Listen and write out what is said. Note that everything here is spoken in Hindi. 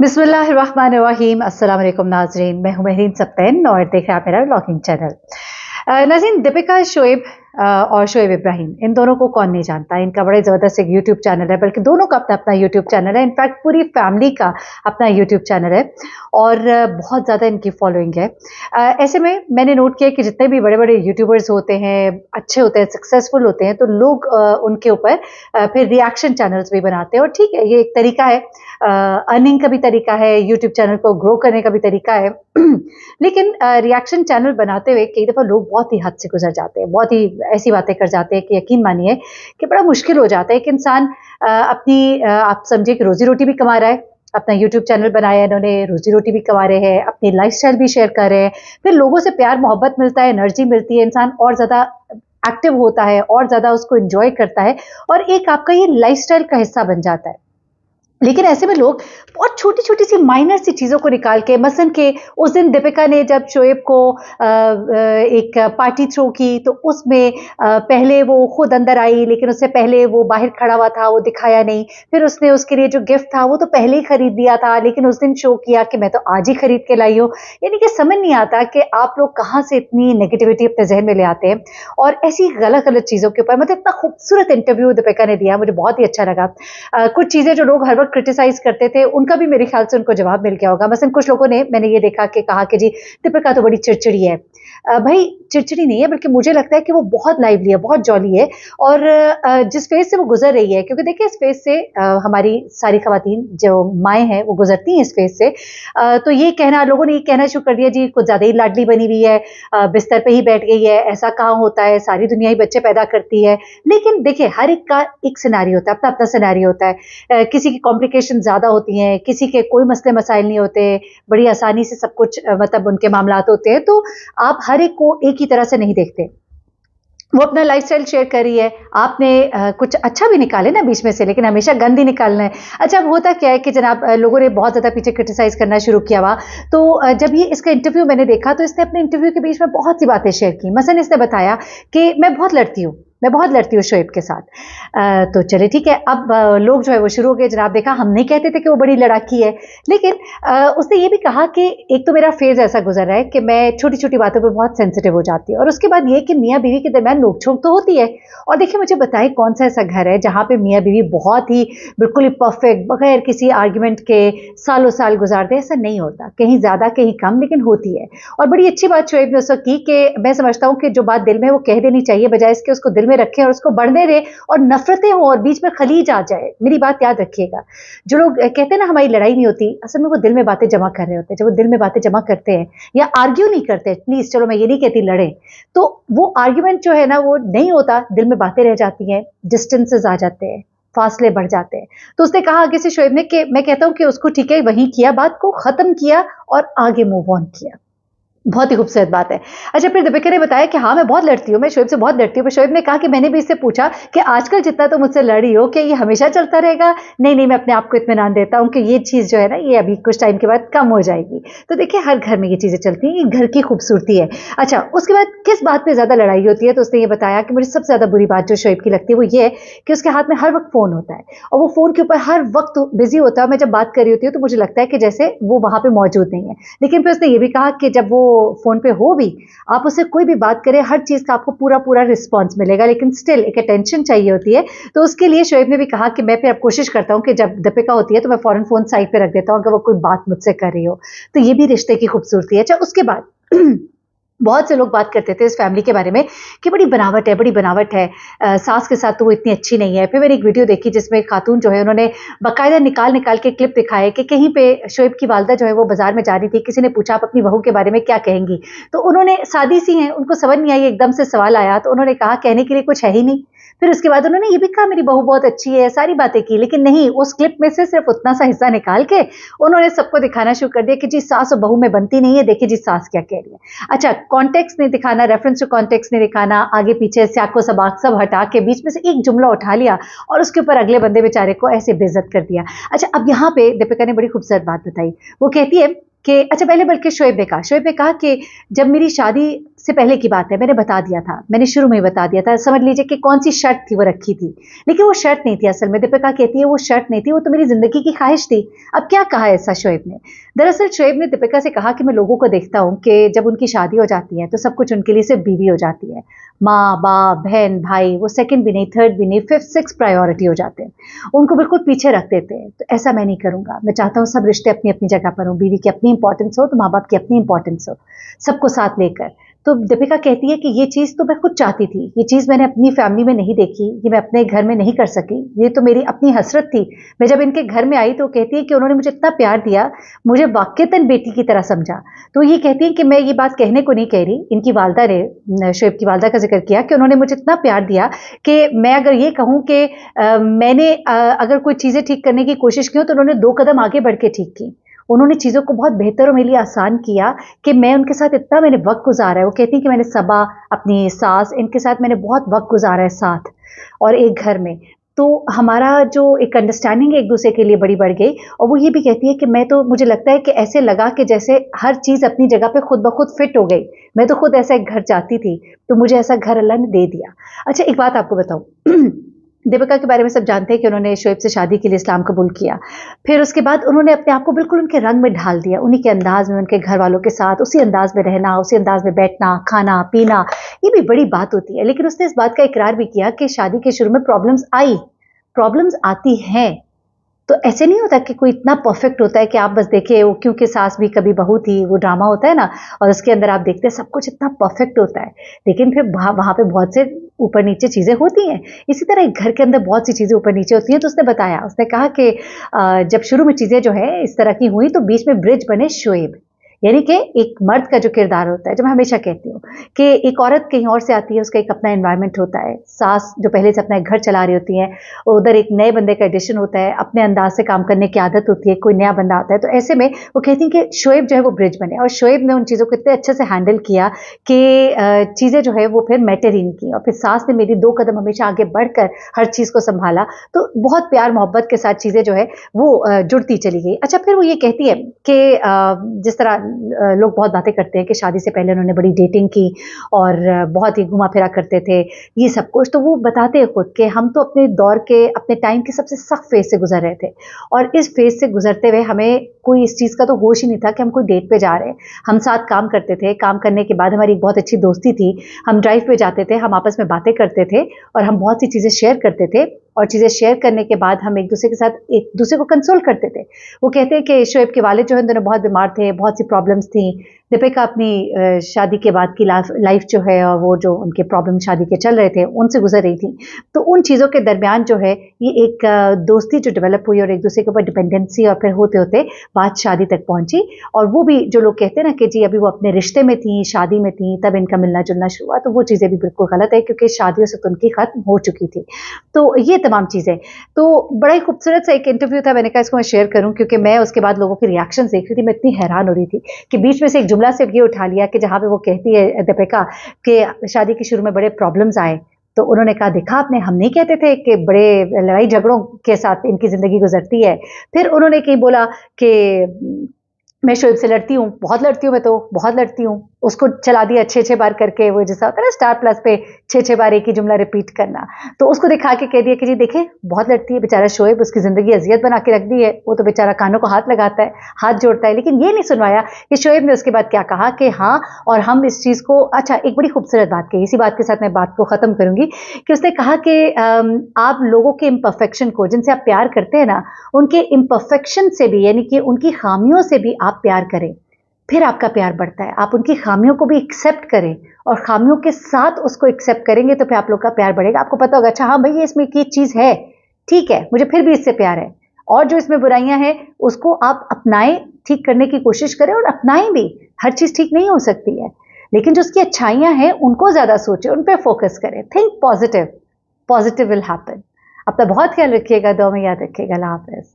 बिस्मिल्लाहिर्रहमानिर्रहीम। अस्सलाम वालेकुम नाज़रीन, मैं हूं महरीन सप्तैन और देख रहे हैं आप मेरा व्लॉगिंग चैनल। नाज़रीन, दीपिका शोएब और शोएब इब्राहिम, इन दोनों को कौन नहीं जानता। इनका बड़े ज़बरदस्त एक यूट्यूब चैनल है, बल्कि दोनों का अपना अपना यूट्यूब चैनल है। इनफैक्ट पूरी फैमिली का अपना यूट्यूब चैनल है और बहुत ज़्यादा इनकी फॉलोइंग है। ऐसे में मैंने नोट किया कि जितने भी बड़े बड़े यूट्यूबर्स होते हैं, अच्छे होते हैं, सक्सेसफुल होते हैं, तो लोग उनके ऊपर फिर रिएक्शन चैनल्स भी बनाते हैं। और ठीक है, ये एक तरीका है, अर्निंग का भी तरीका है, यूट्यूब चैनल को ग्रो करने का भी तरीका है। लेकिन रिएक्शन चैनल बनाते हुए कई दफ़ा लोग बहुत ही हद से गुजर जाते हैं, बहुत ही ऐसी बातें कर जाते हैं कि यकीन मानिए कि बड़ा मुश्किल हो जाता है कि इंसान आप समझिए कि रोजी रोटी भी कमा रहा है, अपना यूट्यूब चैनल बनाया है इन्होंने, रोजी रोटी भी कमा रहे हैं, अपनी लाइफस्टाइल भी शेयर कर रहे हैं, फिर लोगों से प्यार मोहब्बत मिलता है, एनर्जी मिलती है, इंसान और ज़्यादा एक्टिव होता है और ज़्यादा उसको एंजॉय करता है और एक आपका ये लाइफस्टाइल का हिस्सा बन जाता है। लेकिन ऐसे में लोग बहुत छोटी-छोटी सी माइनर सी चीज़ों को निकाल के, मसलन के उस दिन दीपिका ने जब शोएब को एक पार्टी थ्रो की, तो उसमें पहले वो खुद अंदर आई, लेकिन उससे पहले वो बाहर खड़ा हुआ था, वो दिखाया नहीं। फिर उसने उसके लिए जो गिफ्ट था वो तो पहले ही खरीद दिया था, लेकिन उस दिन शो किया कि मैं तो आज ही खरीद के लाई हूँ। यानी कि समझ नहीं आता कि आप लोग कहाँ से इतनी नेगेटिविटी अपने जहन में ले आते हैं और ऐसी गलत गलत चीज़ों के ऊपर। मतलब इतना खूबसूरत इंटरव्यू दीपिका ने दिया, मुझे बहुत ही अच्छा लगा। कुछ चीज़ें जो लोग हर वक्त क्रिटिसाइज करते थे, उनका भी मेरे ख्याल से उनको जवाब मिल गया होगा। मसलन कुछ लोगों ने, मैंने ये देखा कि कहा कि जी दीपिका तो बड़ी चिड़चिड़ी है। भाई चिड़चिड़ी नहीं है, बल्कि मुझे लगता है कि वो बहुत लाइवली है, बहुत जॉली है और जिस फेज से वो गुजर रही है, क्योंकि देखिए इस फेज से हमारी सारी खवातीन जो माएँ हैं वो गुजरती हैं इस फेज से। तो ये कहना, लोगों ने ये कहना शुरू कर दिया जी कुछ ज़्यादा ही लाडली बनी हुई है, बिस्तर पे ही बैठ गई है, ऐसा कहाँ होता है, सारी दुनिया ही बच्चे पैदा करती है। लेकिन देखिए हर एक का एक सिनेरियो होता है, अपना अपना सिनेरियो होता है। किसी की कॉम्प्लिकेशन ज़्यादा होती हैं, किसी के कोई मसले मसाइल नहीं होते, बड़ी आसानी से सब कुछ मतलब उनके मामलात होते हैं। तो आप हर एक को एक ही तरह से नहीं देखते। वो अपना लाइफस्टाइल शेयर कर रही है, आपने कुछ अच्छा भी निकाले ना बीच में से, लेकिन हमेशा गंद ही निकालना है। अच्छा, अब होता क्या है कि जनाब लोगों ने बहुत ज़्यादा पीछे क्रिटिसाइज़ करना शुरू किया हुआ, तो जब ये इसका इंटरव्यू मैंने देखा तो इसने अपने इंटरव्यू के बीच में बहुत सी बातें शेयर की। मसलन इसने बताया कि मैं बहुत लड़ती हूँ शोएब के साथ। तो चले ठीक है, अब लोग जो है वो शुरू हो गए, जनाब देखा हम नहीं कहते थे कि वो बड़ी लड़ाकी है, लेकिन उसने ये भी कहा कि एक तो मेरा फेज ऐसा गुजर रहा है कि मैं छोटी छोटी बातों पर बहुत सेंसिटिव हो जाती हूँ, और उसके बाद ये कि मियाँ बीवी के दरमियान नोकझोंक तो होती है। और देखिए मुझे बताएं कौन सा ऐसा घर है जहाँ पे मियाँ बीवी बहुत ही बिल्कुल ही परफेक्ट, बगैर किसी आर्ग्यूमेंट के सालों साल गुजारते। ऐसा नहीं होता, कहीं ज्यादा कहीं कम, लेकिन होती है। और बड़ी अच्छी बात शोएब ने उस वक्त की कि मैं समझता हूँ कि जो बात दिल में वो कह देनी चाहिए, बजाय इसके उसको दिल में रखें और उसको बढ़ने दें और नफरतें हों और बीच में खलीज आ जाए। मेरी बात याद रखिएगा, जो लोग कहते हैं ना हमारी लड़ाई नहीं होती, असल में वो दिल में बातें जमा कर रहे होते हैं। जब वो दिल में बातें जमा करते हैं या आर्ग्यू नहीं करते, प्लीज चलो मैं ये नहीं कहती लड़े, तो वो आर्ग्यूमेंट जो है ना वो नहीं होता, दिल में बातें रह जाती हैं, डिस्टेंसेस आ जाते हैं, फासले बढ़ जाते हैं। तो उसने कहा आगे से शोएब ने कि मैं कहता हूं कि उसको ठीक है वहीं किया, बात को खत्म किया और आगे मूव ऑन किया। बहुत ही खूबसूरत बात है। अच्छा, फिर दीपिका ने बताया कि हाँ मैं बहुत लड़ती हूँ, मैं शोएब से बहुत लड़ती हूँ। पर शोएब ने कहा कि मैंने भी इससे पूछा कि आजकल जितना तो मुझसे लड़ी हो, क्या ये हमेशा चलता रहेगा? नहीं नहीं, मैं अपने आप को इत्मीनान देता हूँ कि ये चीज़ जो है ना ये अभी कुछ टाइम के बाद कम हो जाएगी। तो देखिए हर घर में ये चीज़ें चलती हैं, ये घर की खूबसूरती है। अच्छा, उसके बाद किस बात पर ज़्यादा लड़ाई होती है, तो उसने ये बताया कि मुझे सबसे ज़्यादा बुरी बात जो शोएब की लगती है वो ये है कि उसके हाथ में हर वक्त फ़ोन होता है और वो फ़ोन के ऊपर हर वक्त बिजी होता है। मैं जब बात कर रही होती हूँ तो मुझे लगता है कि जैसे वो वहाँ पर मौजूद नहीं है। लेकिन फिर उसने ये भी कहा कि जब वो फ़ोन पे हो भी, आप उससे कोई भी बात करें, हर चीज का आपको पूरा पूरा रिस्पांस मिलेगा, लेकिन स्टिल एक अटेंशन चाहिए होती है। तो उसके लिए शोएब ने भी कहा कि मैं फिर अब कोशिश करता हूं कि जब दीपिका होती है तो मैं फौरन फोन साइड पे रख देता हूं अगर वो कोई बात मुझसे कर रही हो। तो ये भी रिश्ते की खूबसूरती है। अच्छा, उसके बाद बहुत से लोग बात करते थे इस फैमिली के बारे में कि बड़ी बनावट है, बड़ी बनावट है, सास के साथ तो वो इतनी अच्छी नहीं है। फिर मैंने एक वीडियो देखी जिसमें खातून जो है उन्होंने बाकायदा निकाल निकाल के क्लिप दिखाए कि कहीं पे शोएब की वालदा जो है वो बाजार में जा रही थी, किसी ने पूछा आप अपनी बहू के बारे में क्या कहेंगी, तो उन्होंने, सादी सी हैं, उनको समझ नहीं आई, एकदम से सवाल आया तो उन्होंने कहा कहने के लिए कुछ है ही नहीं। फिर उसके बाद उन्होंने ये भी कहा मेरी बहू बहुत अच्छी है, सारी बातें की, लेकिन नहीं, उस क्लिप में से सिर्फ उतना सा हिस्सा निकाल के उन्होंने सबको दिखाना शुरू कर दिया कि जी सास और बहू में बनती नहीं है, देखिए जी सास क्या कह रही है। अच्छा, कॉन्टेक्स्ट नहीं दिखाना, रेफरेंस टू कॉन्टेक्स्ट नहीं दिखाना, आगे पीछे स्याको सबाक सब हटा के बीच में से एक जुमला उठा लिया और उसके ऊपर अगले बंदे बेचारे को ऐसे बेइज्जत कर दिया। अच्छा, अब यहाँ पे दीपिका ने बड़ी खूबसूरत बात बताई। वो कहती है कि अच्छा, पहले बल्कि शोएब ने कहा कि जब मेरी शादी से पहले की बात है, मैंने बता दिया था, मैंने शुरू में ही बता दिया था, समझ लीजिए कि कौन सी शर्त थी वो रखी थी, लेकिन वो शर्त नहीं थी असल में। दीपिका कहती है वो शर्त नहीं थी, वो तो मेरी जिंदगी की ख्वाहिश थी। अब क्या कहा ऐसा शोएब ने? दरअसल शोएब ने दीपिका से कहा कि मैं लोगों को देखता हूं कि जब उनकी शादी हो जाती है तो सब कुछ उनके लिए सिर्फ बीवी हो जाती है, माँ बाप बहन भाई वो सेकंड भी नहीं, थर्ड भी नहीं, फिफ्थ सिक्स प्रायोरिटी हो जाते हैं, उनको बिल्कुल पीछे रख देते हैं। तो ऐसा मैं नहीं करूंगा, मैं चाहता हूँ सब रिश्ते अपनी अपनी जगह पर हो, बीवी की अपनी इंपॉर्टेंस हो तो माँ बाप की अपनी इंपॉर्टेंस हो, सबको साथ लेकर। तो दीपिका कहती है कि ये चीज़ तो मैं खुद चाहती थी, ये चीज़ मैंने अपनी फैमिली में नहीं देखी, ये मैं अपने घर में नहीं कर सकी, ये तो मेरी अपनी हसरत थी। मैं जब इनके घर में आई तो कहती है कि उन्होंने मुझे इतना प्यार दिया, मुझे वाक़ईतन बेटी की तरह समझा। तो ये कहती है कि मैं ये बात कहने को नहीं कह रही, इनकी वालदा ने, शोएब की वालदा का जिक्र किया कि उन्होंने मुझे इतना प्यार दिया कि मैं अगर ये कहूँ कि मैंने अगर कोई चीज़ें ठीक करने की कोशिश की हो तो उन्होंने 2 कदम आगे बढ़ के ठीक की। उन्होंने चीज़ों को बहुत बेहतर और मेरे लिए आसान किया कि मैं उनके साथ इतना मैंने वक्त गुजारा है। वो कहती हैं कि मैंने सबा, अपनी सास, इनके साथ मैंने बहुत वक्त गुजारा है साथ और एक घर में। तो हमारा जो एक अंडरस्टैंडिंग एक दूसरे के लिए बड़ी बढ़ गई। और वो ये भी कहती है कि मैं तो, मुझे लगता है कि ऐसे लगा कि जैसे हर चीज़ अपनी जगह पे खुद ब खुद फिट हो गई। मैं तो खुद ऐसा एक घर चाहती थी, तो मुझे ऐसा घर अल्लाह ने दे दिया। अच्छा एक बात आपको बताऊँ दीपिका के बारे में सब जानते हैं कि उन्होंने शोएब से शादी के लिए इस्लाम कबूल किया। फिर उसके बाद उन्होंने अपने आप को बिल्कुल उनके रंग में ढाल दिया, उन्हीं के अंदाज में, उनके घर वालों के साथ उसी अंदाज में रहना, उसी अंदाज में बैठना, खाना पीना, ये भी बड़ी बात होती है। लेकिन उसने इस बात का इकरार भी किया कि शादी के शुरू में प्रॉब्लम्स आई, प्रॉब्लम्स आती हैं। तो ऐसे नहीं होता कि कोई इतना परफेक्ट होता है कि आप बस देखिए वो क्योंकि सास भी कभी बहू थी, वो ड्रामा होता है ना, और उसके अंदर आप देखते हैं सब कुछ इतना परफेक्ट होता है, लेकिन फिर वहाँ पे बहुत से ऊपर नीचे चीज़ें होती हैं। इसी तरह एक घर के अंदर बहुत सी चीज़ें ऊपर नीचे होती हैं। तो उसने बताया, उसने कहा कि जब शुरू में चीज़ें जो है इस तरह की हुई तो बीच में ब्रिज बने शोएब, यानी कि एक मर्द का जो किरदार होता है, जो मैं हमेशा कहती हूँ कि एक औरत कहीं और से आती है, उसका एक अपना एनवायरनमेंट होता है, सास जो पहले से अपना एक घर चला रही होती है, उधर एक नए बंदे का एडिशन होता है, अपने अंदाज से काम करने की आदत होती है, कोई नया बंदा आता है। तो ऐसे में वो कहती हैं कि शोएब जो है वो ब्रिज बने, और शोएब ने उन चीज़ों को इतने अच्छे से हैंडल किया कि चीज़ें जो है वो फिर मैटर ही नहीं की, और फिर सास ने मेरी 2 कदम हमेशा आगे बढ़कर हर चीज़ को संभाला। तो बहुत प्यार मोहब्बत के साथ चीज़ें जो है वो जुड़ती चली गई। अच्छा फिर वो ये कहती है कि जिस तरह लोग बहुत बातें करते हैं कि शादी से पहले उन्होंने बड़ी डेटिंग की और बहुत ही घुमा फिरा करते थे, ये सब कुछ, तो वो बताते हैं खुद कि हम तो अपने दौर के, अपने टाइम के सबसे सख्त फेज से गुजर रहे थे, और इस फेज से गुजरते हुए हमें कोई इस चीज़ का तो होश ही नहीं था कि हम कोई डेट पे जा रहे हैं। हम साथ काम करते थे, काम करने के बाद हमारी एक बहुत अच्छी दोस्ती थी, हम ड्राइव पे जाते थे, हम आपस में बातें करते थे और हम बहुत सी चीज़ें शेयर करते थे, और चीज़ें शेयर करने के बाद हम एक दूसरे के साथ एक दूसरे को कंसोल करते थे। वो कहते हैं कि शोएब के वालिद जो है दोनों बहुत बीमार थे, बहुत सी प्रॉब्लम्स थी। दीपिका अपनी शादी के बाद की लाइफ जो है, और वो जो उनके प्रॉब्लम शादी के चल रहे थे उनसे गुजर रही थी। तो उन चीज़ों के दरमियान जो है ये एक दोस्ती जो डेवलप हुई और एक दूसरे के ऊपर डिपेंडेंसी, और फिर होते होते बात शादी तक पहुंची। और वो भी जो लोग कहते हैं ना कि जी अभी वो अपने रिश्ते में थी, शादी में थी, तब इनका मिलना जुलना शुरू हुआ, तो वो चीज़ें भी बिल्कुल गलत है, क्योंकि शादियों से तो उनकी खत्म हो चुकी थी। तो ये तमाम चीज़ें, तो बड़ा ही खूबसूरत सा एक इंटरव्यू था, मैंने कहा इसको मैं शेयर करूं, क्योंकि मैं उसके बाद लोगों के रिएक्शन देख रही थी, मैं इतनी हैरान हो रही थी कि बीच में से एक जुमला सिर्फ ये उठा लिया कि जहां पे वो कहती है दीपिका कि शादी के शुरू में बड़े प्रॉब्लम्स आए, तो उन्होंने कहा देखा आपने, हम नहीं कहते थे कि बड़े लड़ाई झगड़ों के साथ इनकी जिंदगी गुजरती है। फिर उन्होंने कहीं बोला कि मैं शोएब से लड़ती हूँ, बहुत लड़ती हूँ, मैं तो बहुत लड़ती हूँ, उसको चला दिया 6-6 बार करके, वो जैसा होता है ना स्टार प्लस पे 6-6 बार एक ही जुमला रिपीट करना, तो उसको दिखा के कह दिया कि जी देखे बहुत लड़ती है बेचारा शोएब, उसकी ज़िंदगी अजियत बना के रख दी है, वो तो बेचारा कानों को हाथ लगाता है, हाथ जोड़ता है। लेकिन ये नहीं सुनवाया कि शोएब ने उसके बाद क्या कहा कि हाँ, और हम इस चीज़ को, अच्छा एक बड़ी खूबसूरत बात कही, इसी बात के साथ मैं बात को ख़त्म करूँगी, कि उसने कहा कि आप लोगों के इम्परफेक्शन को, जिनसे आप प्यार करते हैं ना, उनके इम्परफेक्शन से भी, यानी कि उनकी खामियों से भी आप प्यार करें, फिर आपका प्यार बढ़ता है। आप उनकी खामियों को भी एक्सेप्ट करें और खामियों के साथ उसको एक्सेप्ट करेंगे तो फिर आप लोग का प्यार बढ़ेगा। आपको पता होगा अच्छा हाँ भाई ये इसमें की चीज़ है, ठीक है, मुझे फिर भी इससे प्यार है, और जो इसमें बुराइयां हैं उसको आप अपनाएं, ठीक करने की कोशिश करें और अपनाएं भी। हर चीज़ ठीक नहीं हो सकती है, लेकिन जो उसकी अच्छाइयां हैं उनको ज़्यादा सोचें, उन पर फोकस करें, think positive, positive will happen. अपना बहुत ख्याल रखिएगा, दुआ में याद रखिएगा। अल्लाह हाफ़िज़।